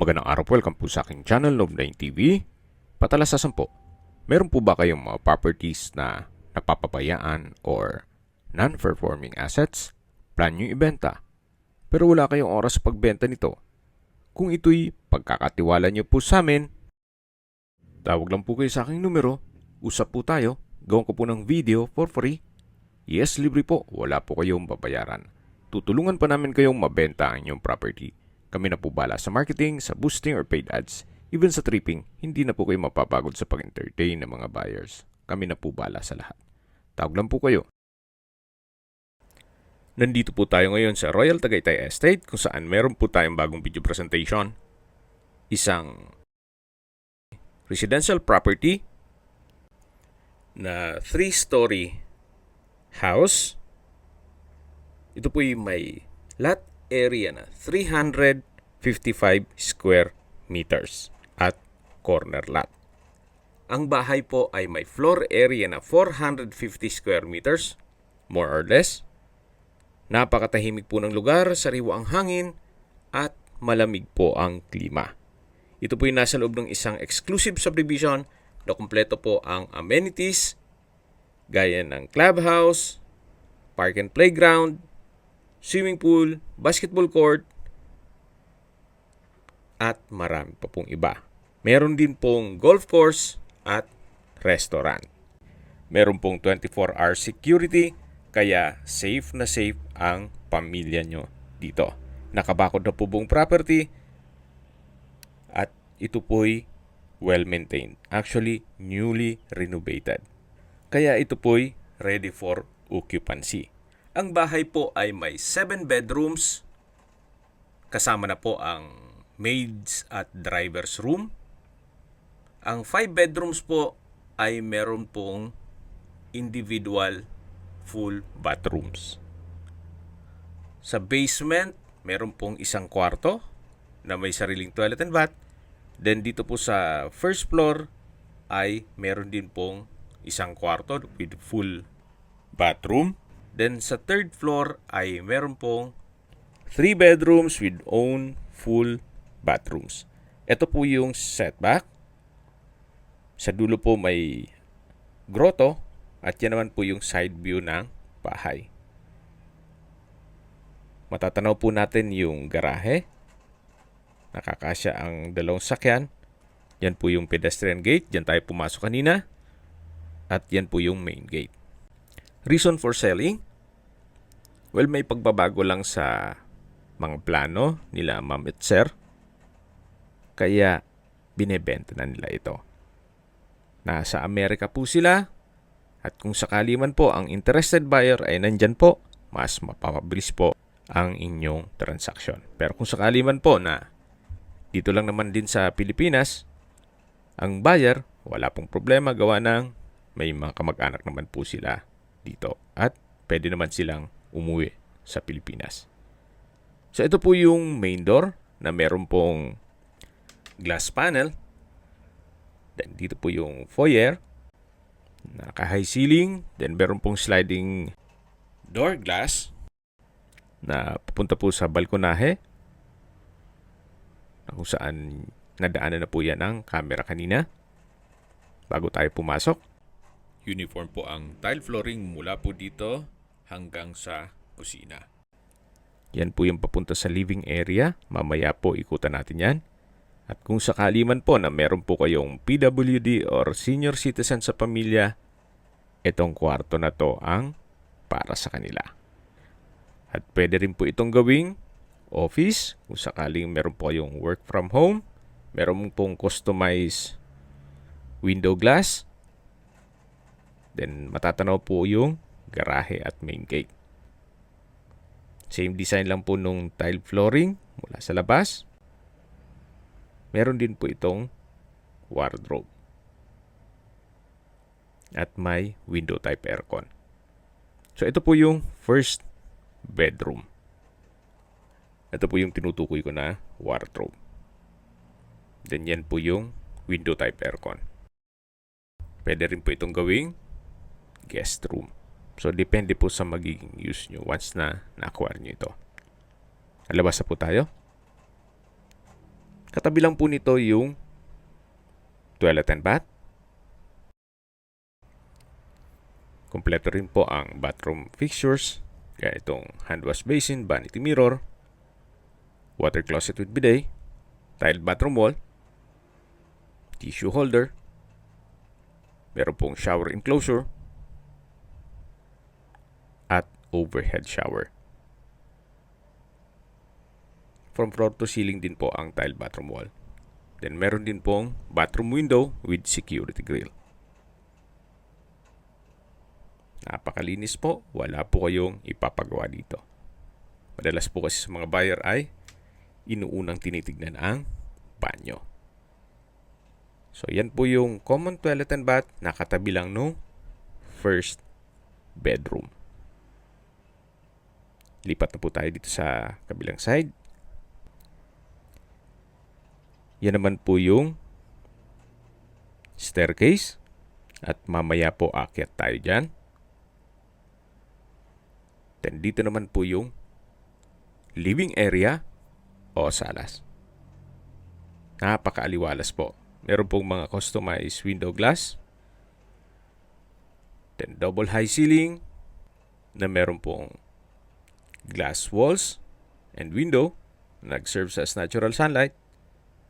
Magandang araw po, welcome po sa aking channel, Love9 TV. Patalasasan po, meron po ba kayong mga properties na napapabayaan or non-performing assets? Plan nyo ibenta, pero wala kayong oras sa pagbenta nito. Kung ito'y pagkakatiwala nyo po sa amin, tawag lang po kayo sa aking numero, usap po tayo, gawin ko po ng video for free. Yes, libre po, wala po kayong babayaran. Tutulungan pa namin kayong mabenta ang inyong property. Kami na po bala sa marketing, sa boosting or paid ads. Even sa tripping, hindi na po kayo mapapagod sa pag-entertain ng mga buyers. Kami na po bala sa lahat. Tawag lang po kayo. Nandito po tayo ngayon sa Royal Tagaytay Estate kung saan meron po tayong bagong video presentation. Isang residential property na 3-story house. Ito po yung may lot area na 355 square meters at corner lot. Ang bahay po ay may floor area na 450 square meters, more or less. Napakatahimik po ng lugar, sariwa ang hangin, at malamig po ang klima. Ito po yung nasa loob ng isang exclusive subdivision na kumpleto po ang amenities, gaya ng clubhouse, park and playground, swimming pool, basketball court, at marami pa pong iba. Meron din pong golf course at restaurant. Meron pong 24-hour security, kaya safe na safe ang pamilya nyo dito. Nakabakod na po buong property at ito po'y well-maintained. Actually, newly renovated. Kaya ito po'y ready for occupancy. Ang bahay po ay may 7 bedrooms, kasama na po ang maids at driver's room. Ang 5 bedrooms po ay meron pong individual full bathrooms. Sa basement, meron pong isang kwarto na may sariling toilet and bath. Then dito po sa first floor ay meron din pong isang kwarto with full bathroom. Then sa third floor ay meron pong 3 bedrooms with own full bathrooms. Ito po yung setback. Sa dulo po may grotto at yan naman po yung side view ng bahay. Matatanaw po natin yung garahe. Nakakasya ang dalawang sakyan. Yan po yung pedestrian gate. Diyan tayo pumasok kanina. At yan po yung main gate. Reason for selling? Well, may pagbabago lang sa mga plano nila ma'am at sir. Kaya binebenta na nila ito. Nasa Amerika po sila. At kung sakali man po ang interested buyer ay nandyan po, mas mapapabilis po ang inyong transaksyon. Pero kung sakali man po na dito lang naman din sa Pilipinas, ang buyer, wala pong problema, gawa ng may mga kamag-anak naman po sila dito at pwede naman silang umuwi sa Pilipinas. So ito po yung main door na meron pong glass panel. Then dito po yung foyer, naka-high ceiling. Then meron pong sliding door glass na pupunta po sa balkonahe na kung saan nadaanan na po yan ang camera kanina bago tayo pumasok. Uniform po ang tile flooring mula po dito hanggang sa kusina. Yan po yung papunta sa living area. Mamaya po ikutan natin yan. At kung sakali man po na meron po kayong PWD or senior citizen sa pamilya, itong kwarto na to ang para sa kanila. At pwede rin po itong gawing office kung sakaling meron po kayong work from home. Meron pong customized window glass. Then matatanaw po yung garahe at main gate. Same design lang po nung tile flooring mula sa labas. Meron din po itong wardrobe. At may window type aircon. So ito po yung first bedroom. Ito po yung tinutukoy ko na wardrobe. Then yan po yung window type aircon. Pwede rin po itong gawing guest room. So, depende po sa magiging use nyo once na na-acquire nyo ito. Alabas na po tayo. Katabi lang po nito yung toilet and bath. Kompleto rin po ang bathroom fixtures, kaya itong hand wash basin, vanity mirror, water closet with bidet, tiled bathroom wall, tissue holder, meron pong shower enclosure, at overhead shower. From floor to ceiling din po ang tiled bathroom wall. Then meron din pong bathroom window with security grill. Napakalinis po, wala po kayong ipapagawa dito. Madalas po kasi sa mga buyer ay inuunang tinitignan ang banyo. So yan po yung common toilet and bath na katabi lang no first bedroom. Lipat na po tayo dito sa kabilang side. Yan naman po yung staircase at mamaya po aakyat tayo dyan. Then dito naman po yung living area o salas. Napakaaliwalas po. Meron pong mga customized window glass. Then double high ceiling na meron pong glass walls and window na nag-serve as natural sunlight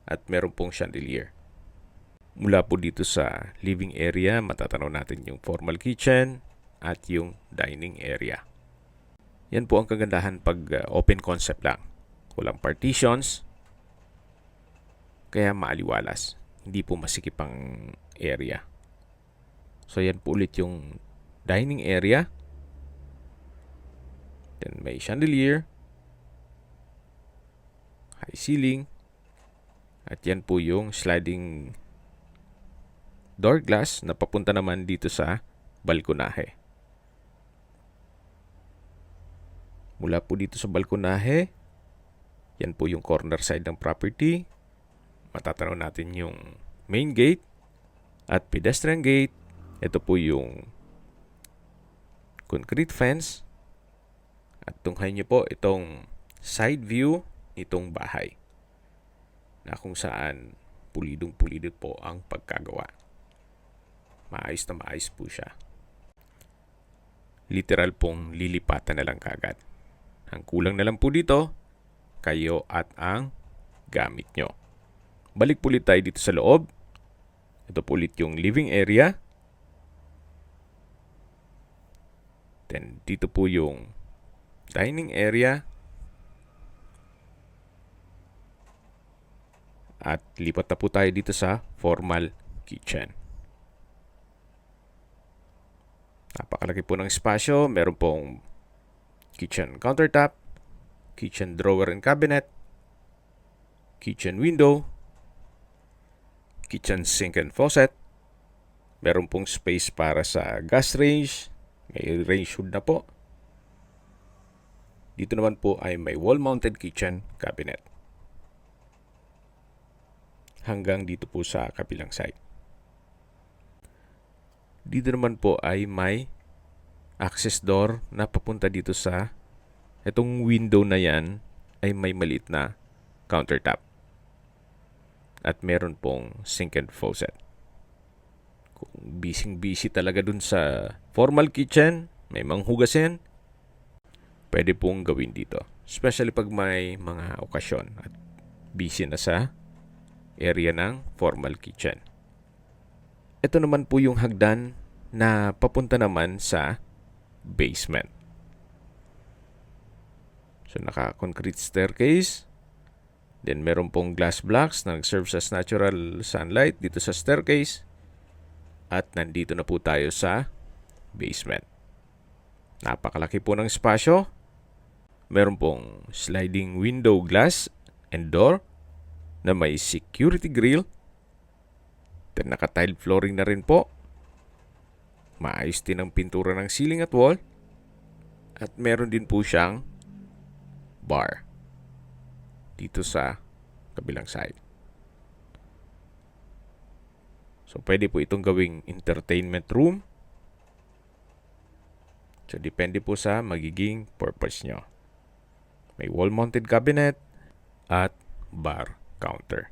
at meron pong chandelier. Mula po dito sa living area, matatanaw natin yung formal kitchen at yung dining area. Yan po ang kagandahan pag open concept lang. Walang partitions, kaya maaliwalas. Hindi po masikip ang area. So yan po ulit yung dining area. Then may chandelier, high ceiling, at yan po yung sliding door glass na papunta naman dito sa balkonahe. Mula po dito sa balkonahe, yan po yung corner side ng property. Matatanaw natin yung main gate at pedestrian gate. Ito po yung concrete fence. At tunghayin niyo po itong side view nitong bahay na kung saan pulidong-pulido po ang pagkagawa. Maayos na maayos po siya. Literal pong lilipatan na lang kagad. Ang kulang na lang po dito, kayo at ang gamit nyo. Balik po ulit tayo dito sa loob. Ito po ulit yung living area. Then dito po yung dining area. At lipat na po tayo dito sa formal kitchen. Napakalaki po ng espasyo. Meron pong kitchen countertop, kitchen drawer and cabinet, kitchen window, kitchen sink and faucet. Meron pong space para sa gas range. May range hood na po. Dito naman po ay may wall-mounted kitchen cabinet. Hanggang dito po sa kabilang side. Dito naman po ay may access door na papunta dito sa itong window na yan ay may maliit na countertop. At meron pong sink and faucet. Kung busy talaga dun sa formal kitchen, may manghugasin, pwede pong gawin dito. Especially pag may mga okasyon at busy na sa area ng formal kitchen. Ito naman po yung hagdan na papunta naman sa basement. So naka-concrete staircase. Then meron pong glass blocks na nag-serve as natural sunlight dito sa staircase. At nandito na po tayo sa basement. Napakalaki po ng espasyo. Meron pong sliding window glass and door na may security grill. Then naka-tiled flooring na rin po. Maayos din ang pintura ng ceiling at wall. At meron din po siyang bar dito sa kabilang side. So pwede po itong gawing entertainment room. So depende po sa magiging purpose nyo. May wall-mounted cabinet at bar counter.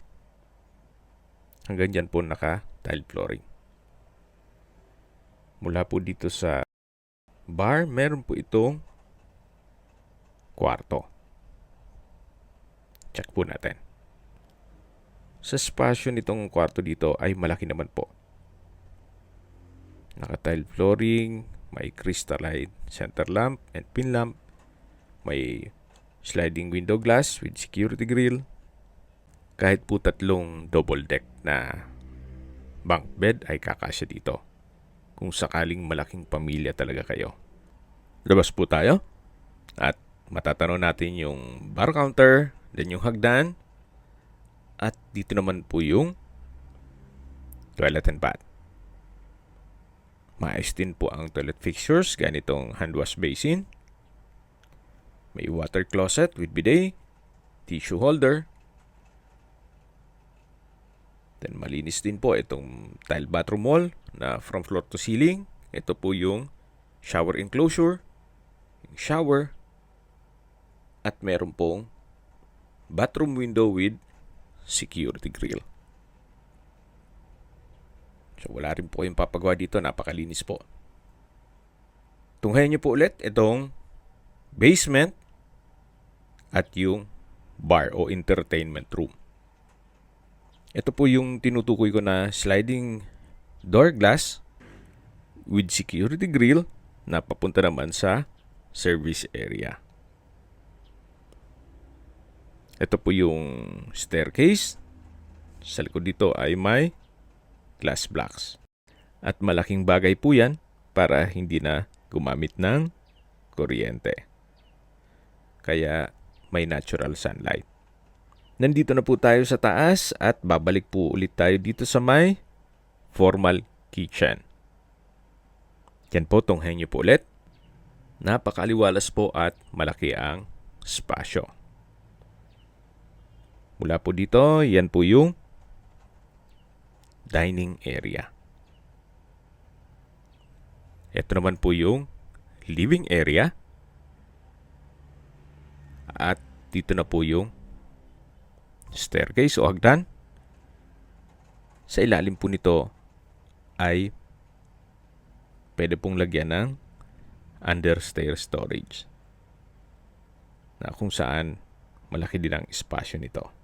Hanggang dyan po naka-tile flooring. Mula po dito sa bar, meron po itong kwarto. Check po natin. Sa spasyo nitong kwarto dito ay malaki naman po. Naka-tile flooring, may crystalline center lamp and pin lamp, may sliding window glass with security grill. Kahit po 3 double deck na bunk bed ay kakasya dito. Kung sakaling malaking pamilya talaga kayo. Labas po tayo at matatanaw natin yung bar counter, then yung hagdan, at dito naman po yung toilet and bath. Maayos din po ang toilet fixtures, ganitong hand wash basin. May water closet with bidet, tissue holder. Then malinis din po itong tile bathroom wall na from floor to ceiling. Ito po yung shower enclosure, yung shower, at meron pong bathroom window with security grill. So wala rin po kayong papagawa dito, napakalinis po. Tunghayan niyo po ulit itong basement at yung bar o entertainment room. Ito po yung tinutukoy ko na sliding door glass with security grill na papunta naman sa service area. Ito po yung staircase. Sa likod dito ay may glass blocks. At malaking bagay po yan para hindi na gumamit ng kuryente. Kaya may natural sunlight. Nandito na po tayo sa taas at babalik po ulit tayo dito sa may formal kitchen. Yan po, tunghayan niyo po ulit. Napakaliwalas po at malaki ang spasyo. Mula po dito, yan po yung dining area. Ito naman po yung living area. At dito na po yung staircase o hagdan. Sa ilalim po nito ay pwede pong lagyan ng understair storage na kung saan malaki din ang espasyo nito.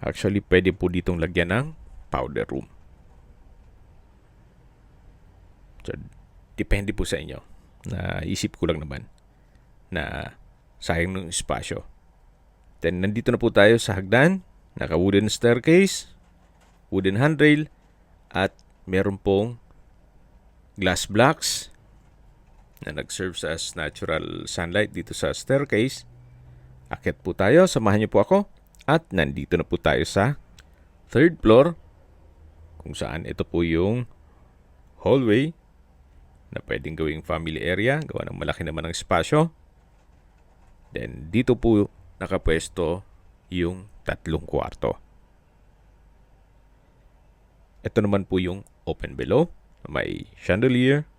Actually, pwede po ditong lagyan ng powder room. So, depende po sa inyo. Naisip ko lang naman na sayang ng espasyo. Then, nandito na po tayo sa hagdan. Naka-wooden staircase, wooden handrail, at meron pong glass blocks na nag-serve as natural sunlight dito sa staircase. Akyat po tayo. Samahan niyo po ako. At nandito na po tayo sa 3rd floor kung saan ito po yung hallway na pwedeng gawing family area. Gawa ng malaki naman ang espasyo. Then, dito po nakapwesto yung 3 kwarto. Ito naman po yung open below. May chandelier.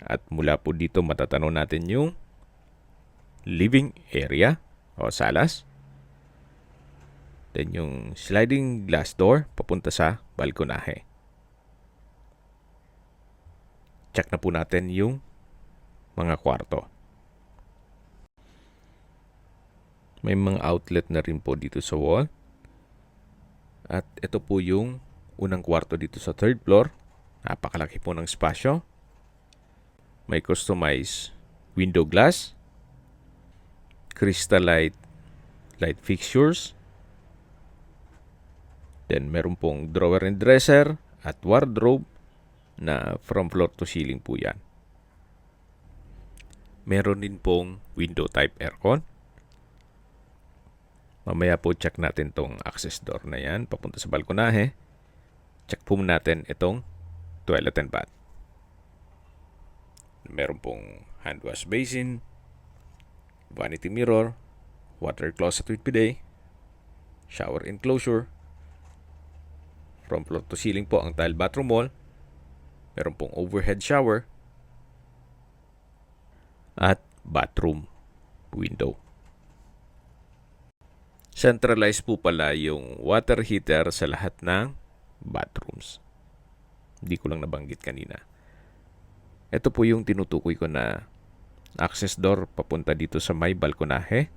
At mula po dito matatanaw natin yung living area o salas. Then yung sliding glass door papunta sa balkonahe. Check na po natin yung mga kwarto. May mga outlet na rin po dito sa wall. At ito po yung unang kwarto dito sa 3rd floor. Napakalaki po ng espasyo. May customized window glass, crystal light fixtures. Then meron pong drawer and dresser at wardrobe na from floor to ceiling po yan. Meron din pong window type aircon. Mamaya po check natin tong access door na yan papunta sa balkonahe. Check po natin itong toilet and bath. Meron pong hand wash basin, vanity mirror, water closet with bidet, shower enclosure. From floor to ceiling po ang tile bathroom wall. Meron pong overhead shower at bathroom window. Centralized po pala yung water heater sa lahat ng bathrooms. Hindi ko lang nabanggit kanina. Ito po yung tinutukoy ko na access door papunta dito sa may balkonahe.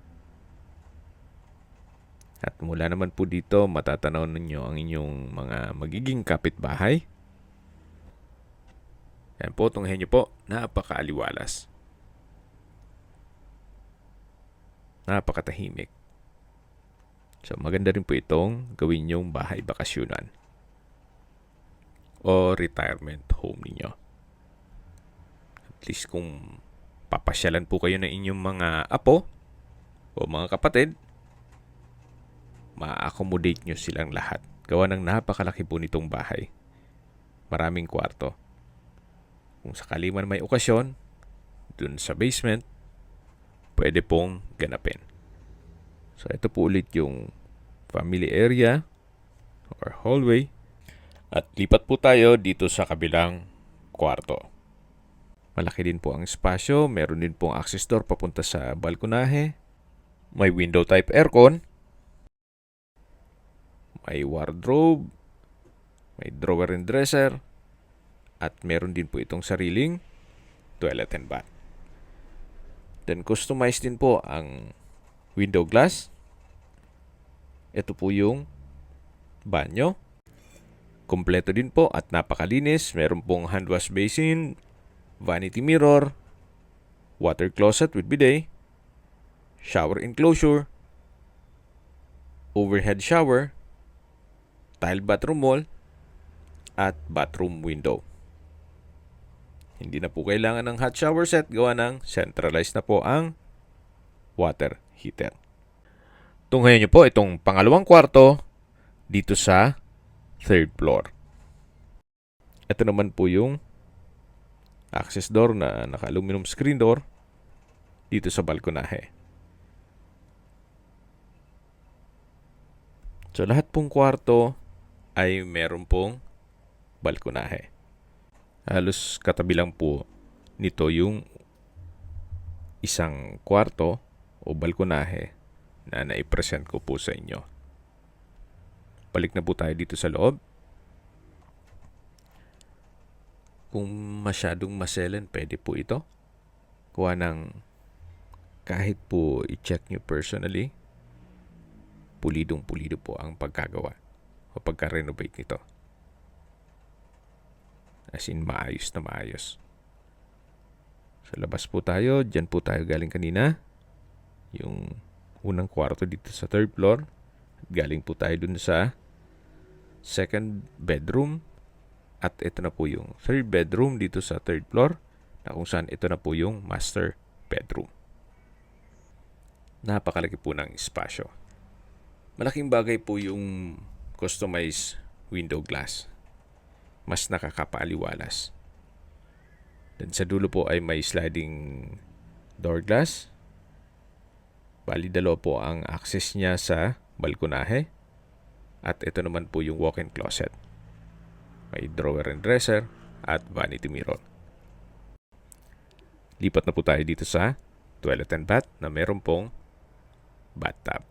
At mula naman po dito, matatanaw ninyo ang inyong mga magiging kapitbahay. Yan po, tunghayin nyo po, napakaaliwalas. Napakatahimik. So maganda rin po itong gawin yung bahay bakasyonan o retirement home ninyo. At least kung papasyalan po kayo ng inyong mga apo o mga kapatid, ma-accommodate nyo silang lahat. Gawa ng napakalaki po nitong bahay. Maraming kwarto. Kung sakali man may okasyon, dun sa basement, pwede pong ganapin. So ito po ulit yung family area or hallway. At lipat po tayo dito sa kabilang kwarto. Malaki din po ang espasyo. Meron din pong access door papunta sa balkonahe. May window type aircon. May wardrobe. May drawer and dresser. At meron din po itong sariling toilet and bath. Then customized din po ang window glass. Ito po yung banyo. Kompleto din po at napakalinis. Meron pong hand wash basin, vanity mirror, water closet with bidet, shower enclosure, overhead shower, tile bathroom wall, at bathroom window. Hindi na po kailangan ng hot shower set, gawa ng centralized na po ang water heater. Tunghayan nyo po itong pangalawang kwarto dito sa third floor. Ito naman po yung access door na naka-aluminum screen door dito sa balkonahe. So lahat pong kwarto ay meron pong balkonahe. Halos katabi lang po nito yung isang kwarto o balkonahe na naipresent ko po sa inyo. Balik na po tayo dito sa loob. Kung masyadong maselan, pwede po ito. Kuha ng kahit po i-check nyo personally, pulidong-pulido po ang pagkagawa o pagka-renovate nito. As in, maayos na maayos. Sa labas po tayo, dyan po tayo galing kanina. Yung unang kwarto dito sa third floor. Galing po tayo dun sa second bedroom. At ito na po yung third bedroom dito sa third floor. Na kung saan ito na po yung master bedroom. Napakalaki po ng espasyo. Malaking bagay po yung customized window glass. Mas nakakapaaliwalas. Then sa dulo po ay may sliding door glass. Bali dalawa po ang access niya sa balkonahe. At ito naman po yung walk-in closet. May drawer and dresser at vanity mirror. Lipat na po tayo dito sa toilet and bath na meron pong bathtub.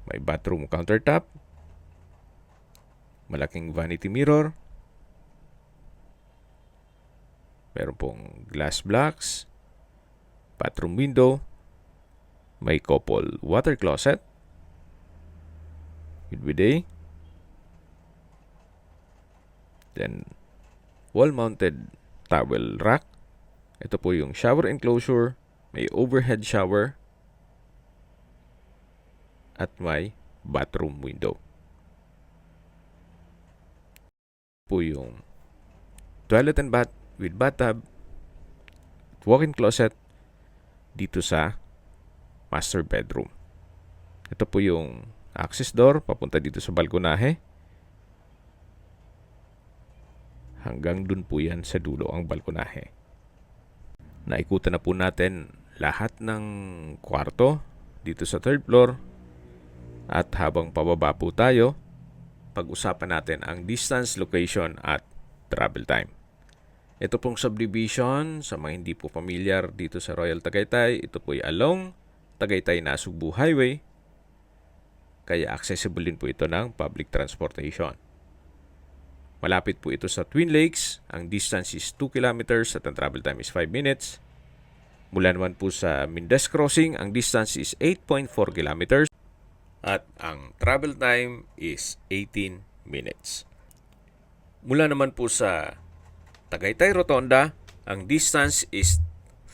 May bathroom countertop. Malaking vanity mirror. Meron pong glass blocks. Bathroom window. May couple water closet with bidet. Then, wall-mounted towel rack. Ito po yung shower enclosure. May overhead shower. At may bathroom window. Po yung toilet and bath with bathtub, walk-in closet dito sa master bedroom. Ito po yung access door papunta dito sa balkonahe. Hanggang dun po yan sa dulo ang balkonahe. Naikutan na po natin lahat ng kwarto dito sa third floor. At habang pababa po tayo, pag-usapan natin ang distance, location at travel time. Ito pong subdivision, sa mga hindi po familiar dito sa Royal Tagaytay, ito po ay along Tagaytay-Nasugbu Highway, kaya accessible din po ito ng public transportation. Malapit po ito sa Twin Lakes, ang distance is 2 kilometers at ang travel time is 5 minutes. Mula naman po sa Mendez Crossing, ang distance is 8.4 kilometers at ang travel time is 18 minutes. Mula naman po sa Tagaytay Rotonda, ang distance is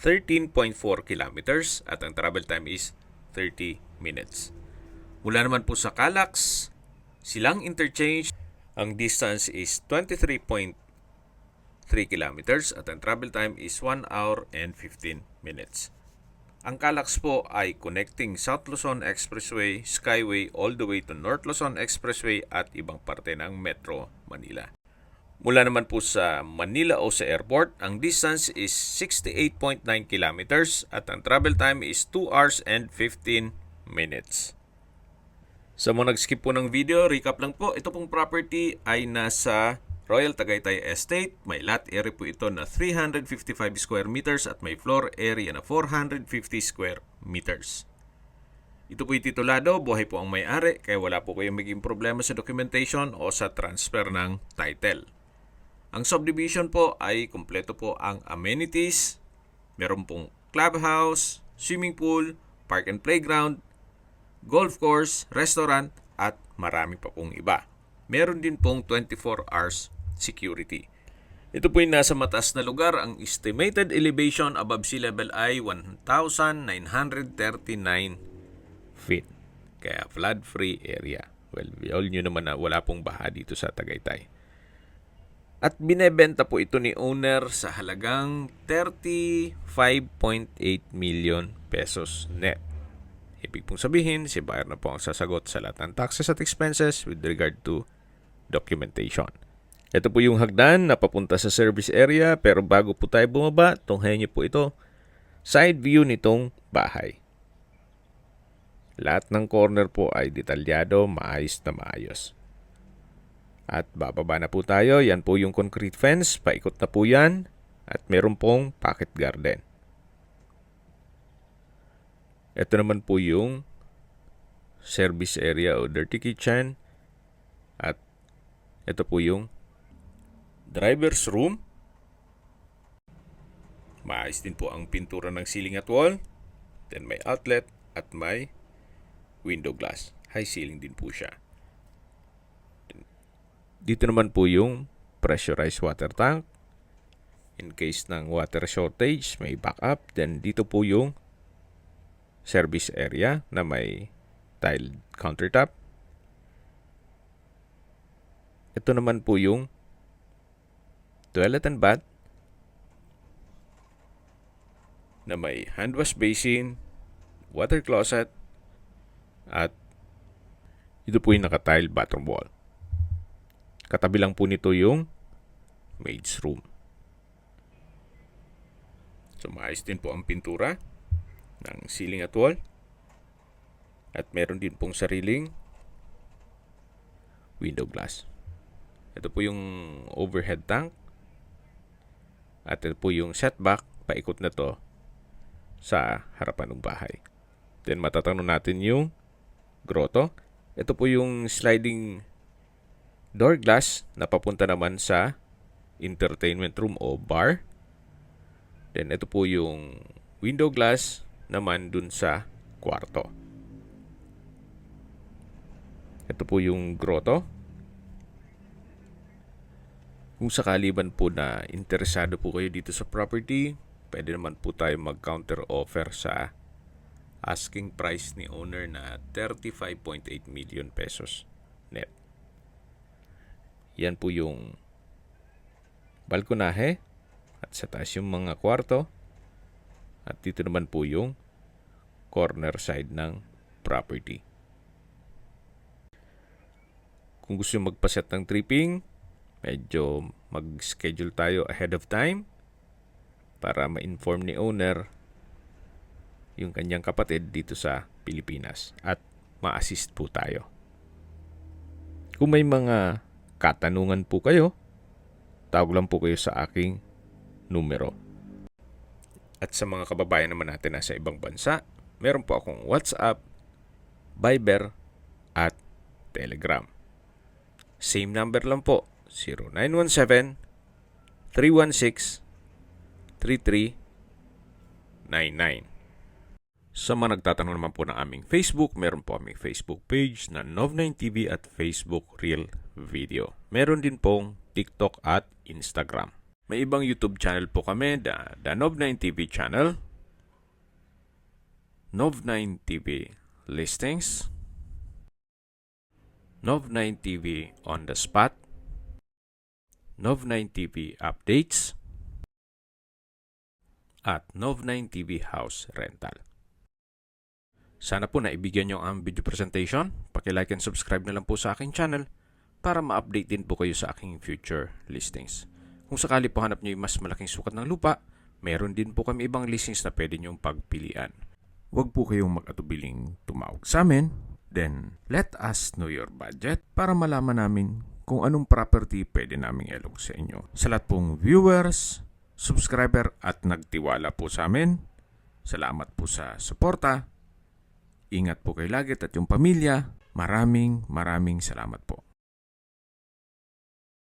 13.4 kilometers at ang travel time is 30 minutes. Mula naman po sa Calax, Silang Interchange, ang distance is 23.3 kilometers at ang travel time is 1 hour and 15 minutes. Ang Calax po ay connecting South Luzon Expressway, Skyway all the way to North Luzon Expressway at ibang parte ng Metro Manila. Mula naman po sa Manila Ose Airport, ang distance is 68.9 kilometers at ang travel time is 2 hours and 15 minutes. Sa mga nag-skip po ng video, recap lang po, ito pong property ay nasa Royal Tagaytay Estate. May lot area po ito na 355 square meters at may floor area na 450 square meters. Ito po titulado, buhay po ang may-ari, kaya wala po kayong maging problema sa documentation o sa transfer ng title. Ang subdivision po ay kumpleto po ang amenities. Meron pong clubhouse, swimming pool, park and playground, golf course, restaurant, at marami pa pong iba. Meron din pong 24 hours security. Ito po yung nasa mataas na lugar. Ang estimated elevation above sea level ay 1,939 feet. Kaya flood-free area. Well, we all knew naman na wala pong baha dito sa Tagaytay. At binebenta po ito ni owner sa halagang 35.8 million pesos net. Ibig pong sabihin, si buyer na po ang sasagot sa lahat ng taxes at expenses with regard to documentation. Ito po yung hagdan na papunta sa service area, pero bago po tayo bumaba, tunghayan niyo po ito, side view nitong bahay. Lahat ng corner po ay detalyado, maayos na maayos. At bababa na po tayo. Yan po yung concrete fence. Paikot na po yan. At meron pong pocket garden. Ito naman po yung service area o dirty kitchen. At ito po yung driver's room. Maayos din po ang pintura ng ceiling at wall. Then may outlet at may window glass. High ceiling din po siya. Dito naman po yung pressurized water tank. In case ng water shortage, may backup. Then dito po yung service area na may tiled countertop. Ito naman po yung toilet and bath na may hand wash basin, water closet, at ito po yung naka-tiled bathroom wall. Katabi lang po nito yung maid's room. So maayos din po ang pintura ng ceiling at wall. At meron din pong sariling window glass. Ito po yung overhead tank. At ito po yung setback. Paikot na to sa harapan ng bahay. Then matatanong natin yung grotto. Ito po yung sliding door glass na papunta naman sa entertainment room o bar. Then ito po yung window glass naman dun sa kwarto. Ito po yung grotto. Kung sakali man po na interesado po kayo dito sa property, pwede naman po tayo mag-counter offer sa asking price ni owner na 35.8 million pesos net. Yan po yung balkonahe at sa taas yung mga kwarto. At dito naman po yung corner side ng property. Kung gusto nyo magpaset ng tripping, medyo mag-schedule tayo ahead of time para ma-inform ni owner yung kanyang kapatid dito sa Pilipinas at ma-assist po tayo. Kung may mga katanungan po kayo, tawag lang po kayo sa aking numero. At sa mga kababayan naman natin nasa ibang bansa, Meron po akong WhatsApp, Viber, at Telegram. Same number lang po, 0917-316-3399. Sa mga nagtatanong naman po ng aming Facebook, meron po aming Facebook page na Nov9TV at Facebook Reel Video. Meron din pong TikTok at Instagram. May ibang YouTube channel po kami, the Nov9TV channel, Nov9TV Listings, Nov9TV On The Spot, Nov9TV Updates, at Nov9TV House Rental. Sana po naibigyan nyo ang video presentation. Paki-like and subscribe na lang po sa aking channel para ma-update din po kayo sa aking future listings. Kung sakali po hanap nyo yung mas malaking sukat ng lupa, meron din po kami ibang listings na pwede nyong pagpilian. Huwag po kayong mag-atubiling tumawag sa amin. Then, let us know your budget para malaman namin kung anong property pwede naming ilog sa inyo. Sa lahat pong viewers, subscriber at nagtiwala po sa amin, salamat po sa suporta. Ingat po kayo lagi at yung pamilya. Maraming salamat po.